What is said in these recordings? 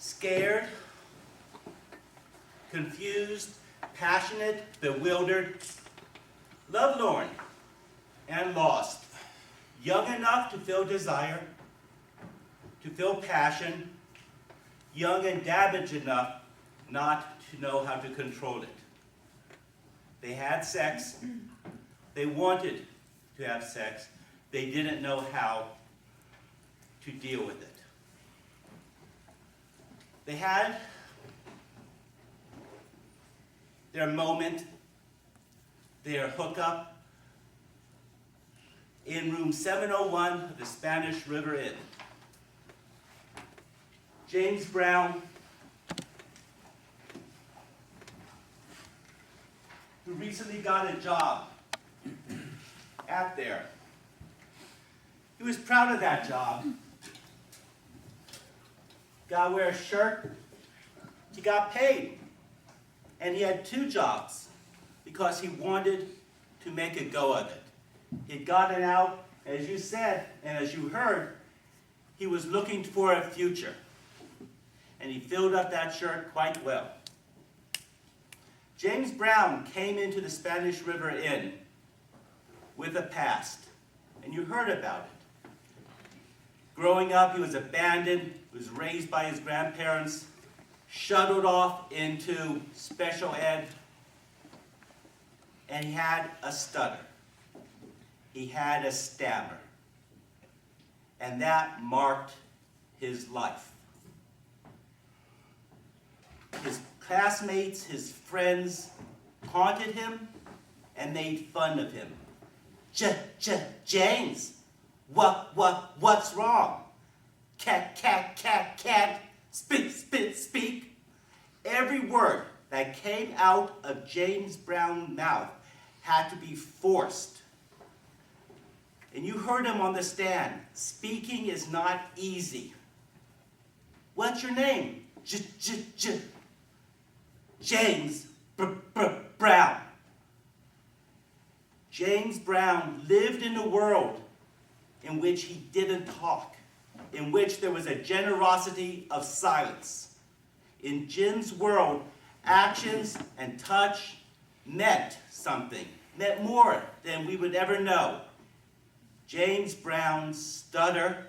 scared, confused, passionate, bewildered, lovelorn, and lost, young enough to feel desire, to feel passion, young and damaged enough not to know how to control it. They had sex, they wanted to have sex, they didn't know how to deal with it. They had their moment, their hookup, in room 701 of the Spanish River Inn. James Brown, who recently got a job at there. He was proud of that job. Got to wear a shirt. He got paid. And he had 2 jobs because he wanted to make a go of it. He'd gotten out, as you said, and as you heard, he was looking for a future. And he filled up that shirt quite well. James Brown came into the Spanish River Inn with a past, and you heard about it. Growing up, he was abandoned, was raised by his grandparents, shuttled off into special ed, and he had a stutter. He had a stammer. And that marked his life. His classmates, his friends taunted him and made fun of him. James, what's wrong? Cat, speak. Every word that came out of James Brown's mouth had to be forced. And you heard him on the stand. Speaking is not easy. What's your name? James Brown. James Brown lived in a world in which he didn't talk, in which there was a generosity of silence. In Jim's world, actions and touch meant something, meant more than we would ever know. James Brown's stutter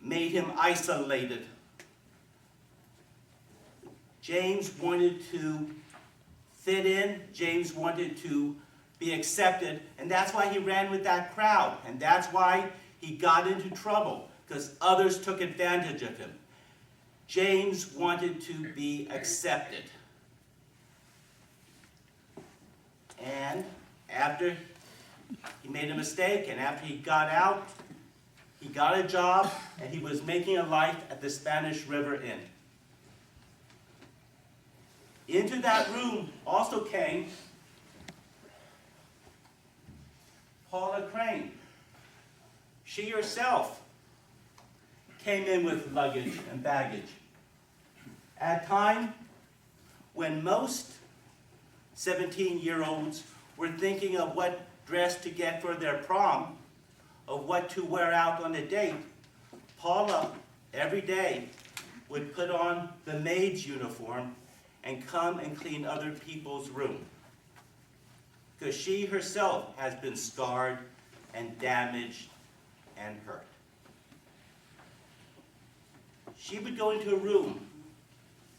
made him isolated. James wanted to fit in. James wanted to be accepted. And that's why he ran with that crowd. And that's why he got into trouble, because others took advantage of him. James wanted to be accepted. And after he made a mistake, and after he got out, he got a job, and he was making a life at the Spanish River Inn. Into that room also came Paula Crane. She herself came in with luggage and baggage. At a time when most 17-year-olds were thinking of what dress to get for their prom, of what to wear out on a date, Paula, every day, would put on the maid's uniform and come and clean other people's room. Because she herself has been scarred and damaged and hurt. She would go into a room,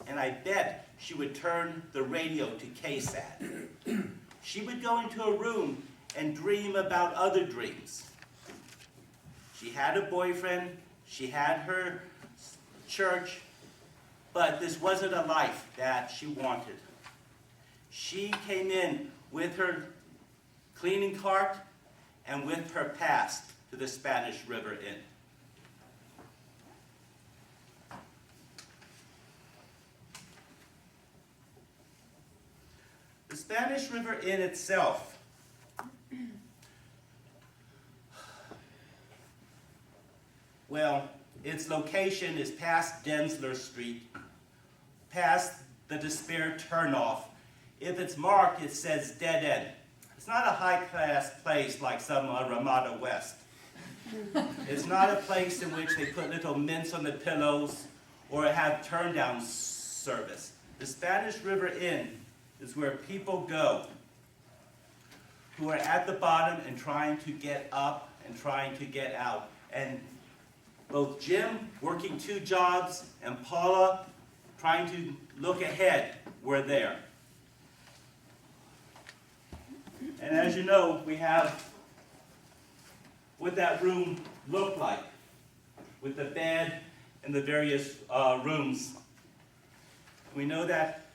and I bet she would turn the radio to KSAT. She would go into a room and dream about other dreams. She had a boyfriend, she had her church, but this wasn't a life that she wanted. She came in with her cleaning cart and with her past to the Spanish River Inn. The Spanish River Inn itself well, its location is past Densler Street, past the Despair turnoff. If it's marked, it says dead end. It's not a high-class place like some Ramada West. It's not a place in which they put little mints on the pillows or have turn-down service. The Spanish River Inn is where people go who are at the bottom and trying to get up and trying to get out. And both Jim, working 2 jobs, and Paula, trying to look ahead, were there. And as you know, we have what that room looked like, with the bed and the various rooms. We know that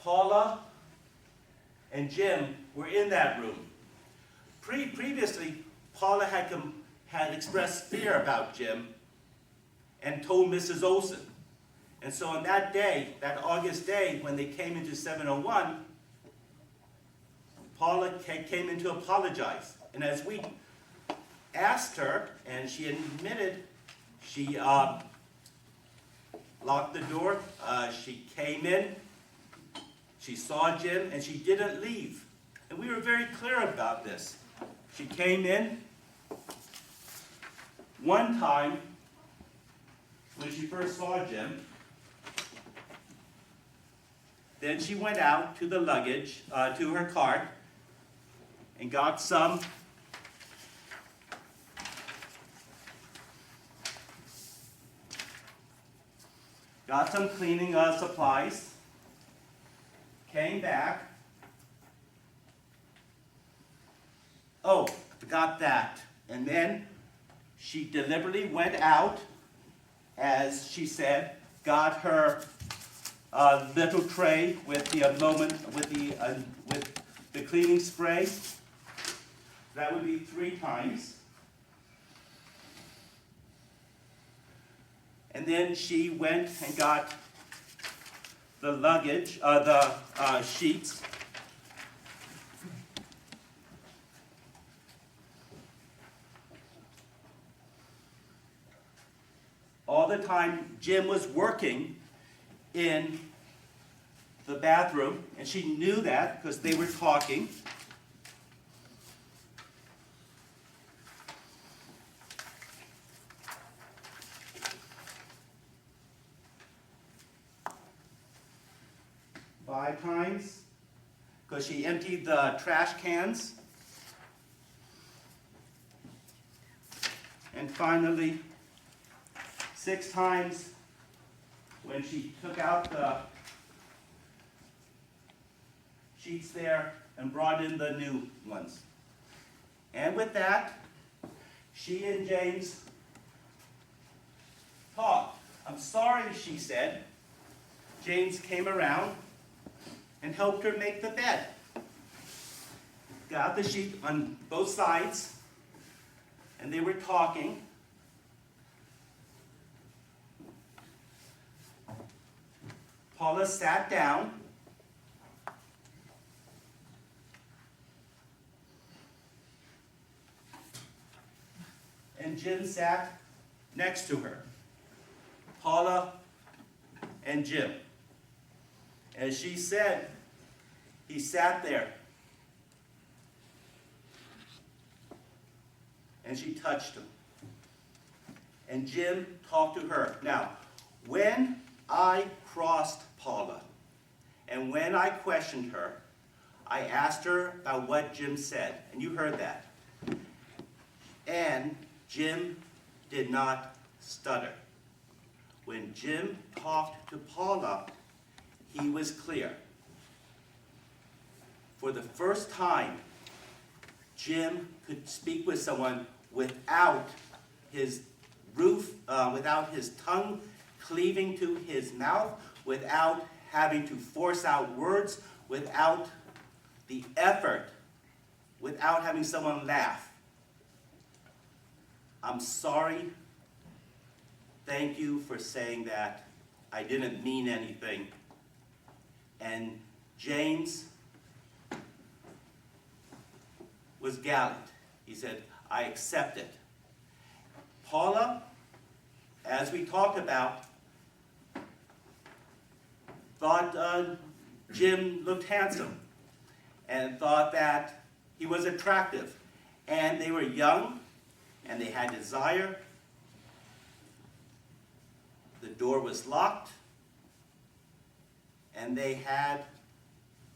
Paula and Jim were in that room. Previously, Paula had expressed fear about Jim and told Mrs. Olson. And so on that day, that August day, when they came into 701, Paula came in to apologize. And as we asked her, and she admitted, she locked the door, she came in, she saw Jim, and she didn't leave. And we were very clear about this. She came in one time when she first saw Jim. Then she went out to the luggage, to her cart, and got some cleaning supplies, came back. Oh, forgot that. And then she deliberately went out, as she said, got her little tray with the cleaning spray. That would be 3 times. And then she went and got the luggage, the sheets. All the time Jim was working in the bathroom, and she knew that because they were talking. Five times, because she emptied the trash cans. And finally, 6 times when she took out the sheets there and brought in the new ones. And with that, she and James talked. I'm sorry, she said. James came around and helped her make the bed. Got out the sheet on both sides, and they were talking. Paula sat down. And Jim sat next to her. Paula and Jim. As she said, he sat there. And she touched him. And Jim talked to her. Now, when I crossed Paula, and when I questioned her, I asked her about what Jim said, and you heard that. And Jim did not stutter. When Jim talked to Paula, he was clear. For the first time, Jim could speak with someone without his without his tongue cleaving to his mouth, without having to force out words, without the effort, without having someone laugh. I'm sorry. Thank you for saying that. I didn't mean anything. And James was gallant. He said, I accept it. Paula, as we talked about, thought Jim looked handsome and thought that he was attractive. And they were young and they had desire. The door was locked, and they had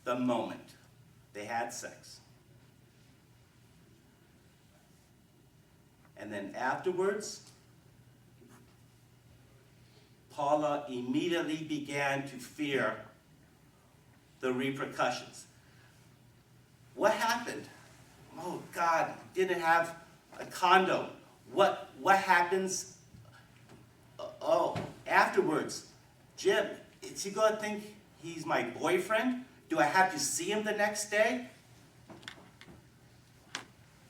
the moment. They had sex. And then afterwards, Paula immediately began to fear the repercussions. What happened? Oh God, didn't have a condom. What happens? Afterwards, Jim, is he gonna think he's my boyfriend? Do I have to see him the next day?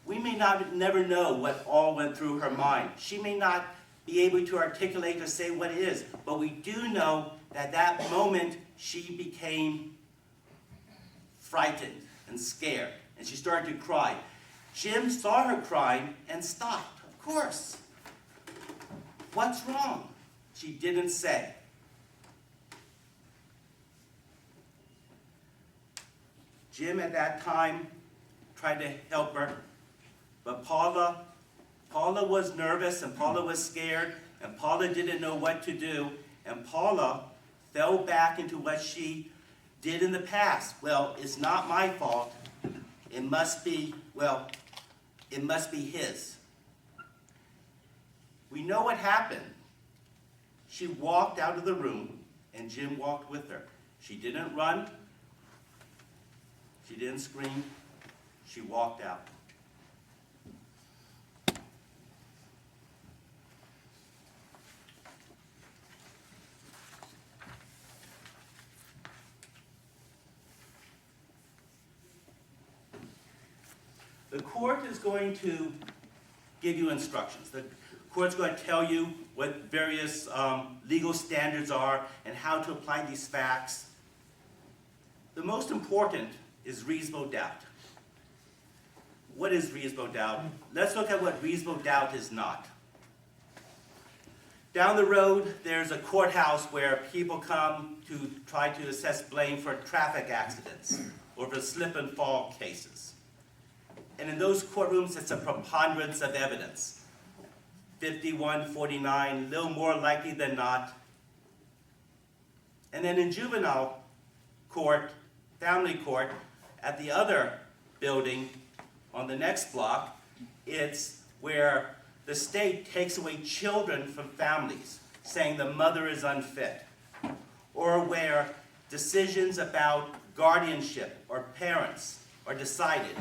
We may never know what all went through her mind. She may not be able to articulate or say what it is, but we do know that that moment she became frightened and scared, and she started to cry. Jim saw her crying and stopped, of course. What's wrong? She didn't say. Jim at that time tried to help her, but Paula was nervous, and Paula was scared, and Paula didn't know what to do, and Paula fell back into what she did in the past. Well, it's not my fault. It must be his. We know what happened. She walked out of the room, and Jim walked with her. She didn't run. She didn't scream. She walked out. The court is going to give you instructions. The court's going to tell you what various legal standards are and how to apply these facts. The most important is reasonable doubt. What is reasonable doubt? Let's look at what reasonable doubt is not. Down the road, there's a courthouse where people come to try to assess blame for traffic accidents or for slip and fall cases. And in those courtrooms, it's a preponderance of evidence. 51-49, a little more likely than not. And then in juvenile court, family court, at the other building on the next block, it's where the state takes away children from families, saying the mother is unfit, or where decisions about guardianship or parents are decided.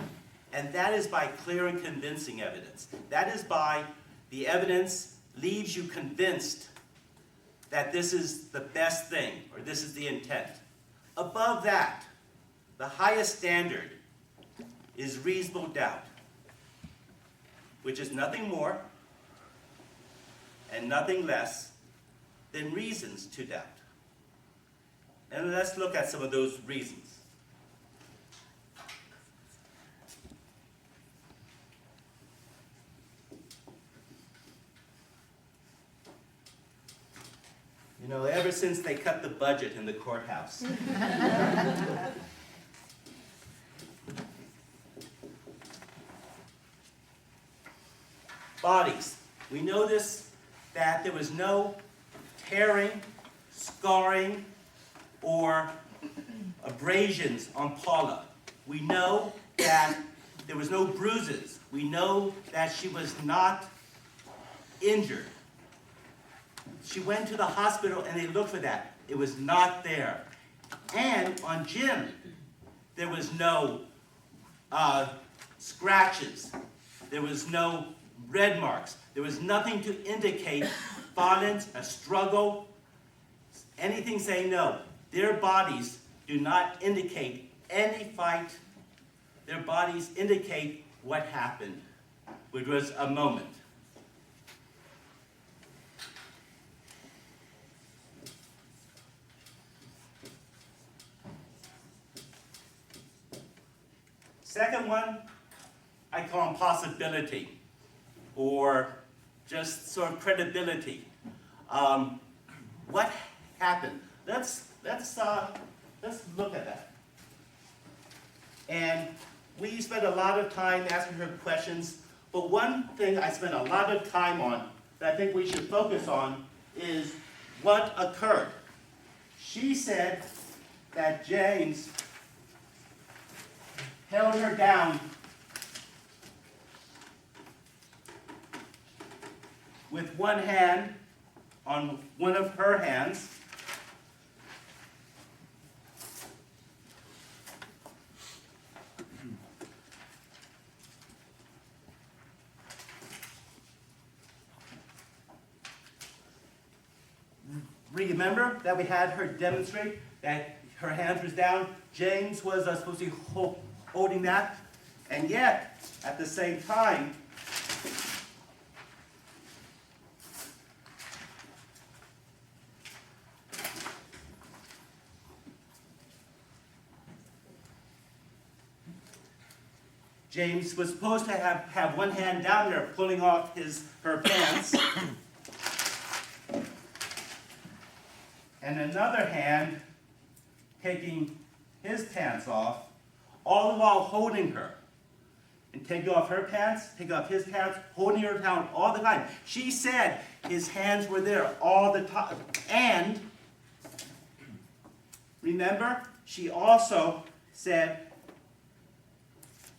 And that is by clear and convincing evidence. That is by the evidence leaves you convinced that this is the best thing, or this is the intent. Above that, the highest standard is reasonable doubt, which is nothing more and nothing less than reasons to doubt. And let's look at some of those reasons. You know, ever since they cut the budget in the courthouse. Bodies. We notice that there was no tearing, scarring, or abrasions on Paula. We know that there was no bruises. We know that she was not injured. She went to the hospital and they looked for that. It was not there. And on Jim, there was no scratches. There was no red marks. There was nothing to indicate violence, a struggle, anything saying no. Their bodies do not indicate any fight. Their bodies indicate what happened, which was a moment. Second one, I call possibility, or just sort of credibility. What happened? Let's look at that. And we spent a lot of time asking her questions, but one thing I spent a lot of time on that I think we should focus on is what occurred. She said that James held her down with one hand on one of her hands, remember that we had her demonstrate that her hands was down. James was supposed to be holding that, and yet, at the same time, James was supposed to have one hand down there pulling off her pants, and another hand taking his pants off, all the while holding her. And taking off her pants, taking off his pants, holding her down all the time. She said his hands were there all the time. And remember, she also said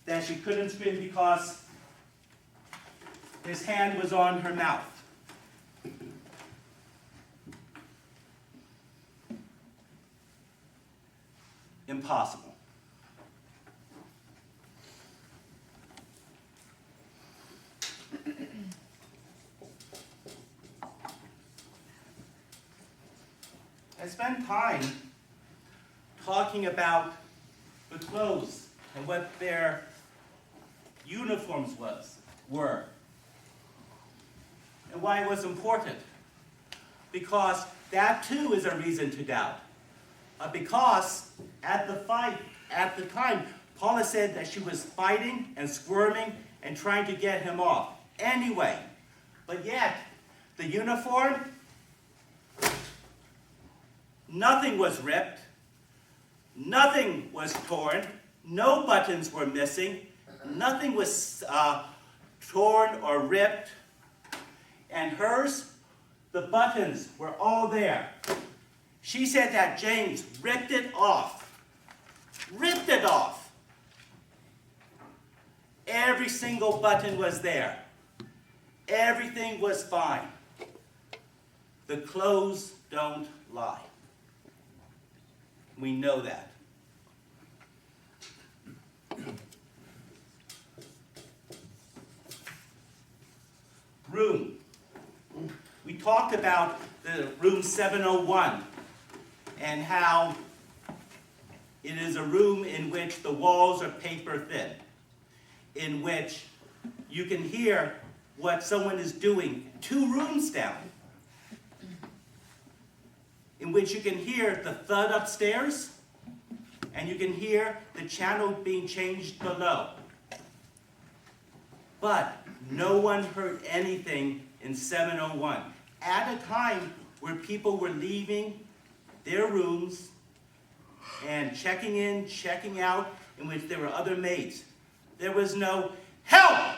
that she couldn't scream because his hand was on her mouth. Impossible. I spent time talking about the clothes and what their uniforms were, and why it was important. Because that too is a reason to doubt. Because at the time, Paula said that she was fighting and squirming and trying to get him off. Anyway, but yet, the uniform, nothing was ripped, nothing was torn, no buttons were missing, nothing was torn or ripped, and hers, the buttons were all there. She said that James ripped it off. Ripped it off. Every single button was there. Everything was fine. The clothes don't lie. We know that. Room. We talked about the room 701 and how it is a room in which the walls are paper thin, in which you can hear what someone is doing 2 rooms down, in which you can hear the thud upstairs and you can hear the channel being changed below. But no one heard anything in 701 at a time where people were leaving their rooms and checking in, checking out, in which there were other maids. There was no help.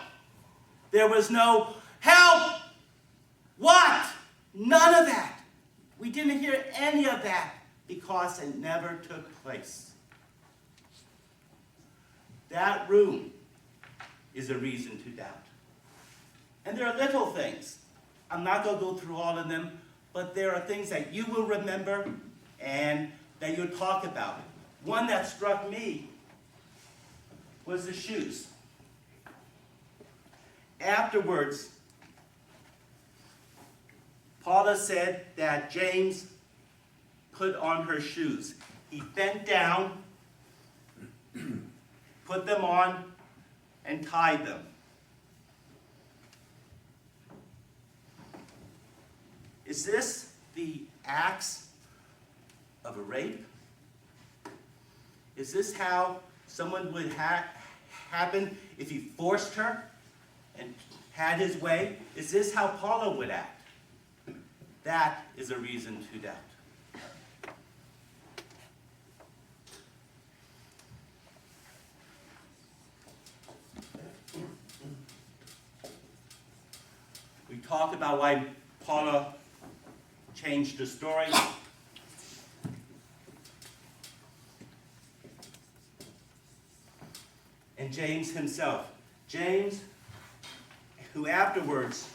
There was no help. What? None of that. We didn't hear any of that because it never took place. That room is a reason to doubt. And there are little things. I'm not going to go through all of them, but there are things that you will remember and that you'll talk about. One that struck me was the shoes. Afterwards, Paula said that James put on her shoes. He bent down, put them on, and tied them. Is this the acts of a rape? Is this how someone would happen if he forced her and had his way? Is this how Paula would act? That is a reason to doubt. We talked about why Paula change the story. And James himself. James, who afterwards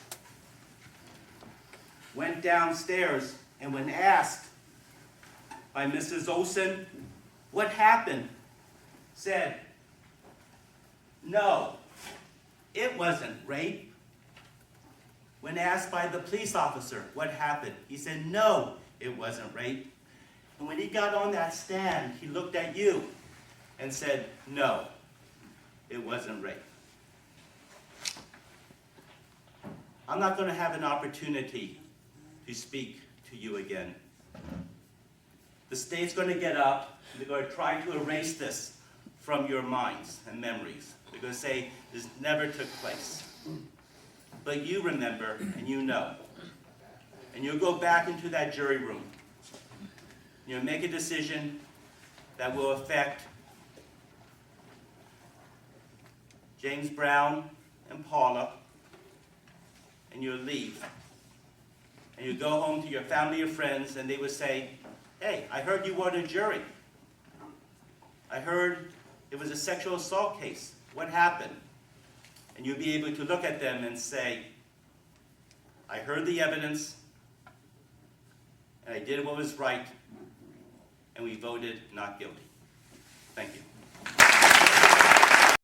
went downstairs and when asked by Mrs. Olson what happened, said, "No, it wasn't rape." When asked by the police officer what happened, he said, "No, it wasn't rape." And when he got on that stand, he looked at you and said, "No, it wasn't rape." I'm not going to have an opportunity to speak to you again. The state's going to get up, and they're going to try to erase this from your minds and memories. They're going to say this never took place. But you remember, and you know. And you'll go back into that jury room. You'll make a decision that will affect James Brown and Paula, and you'll leave. And you go home to your family or friends, and they would say, "Hey, I heard you were on a jury. I heard it was a sexual assault case. What happened?" And you'll be able to look at them and say, "I heard the evidence, and I did what was right, and we voted not guilty." Thank you.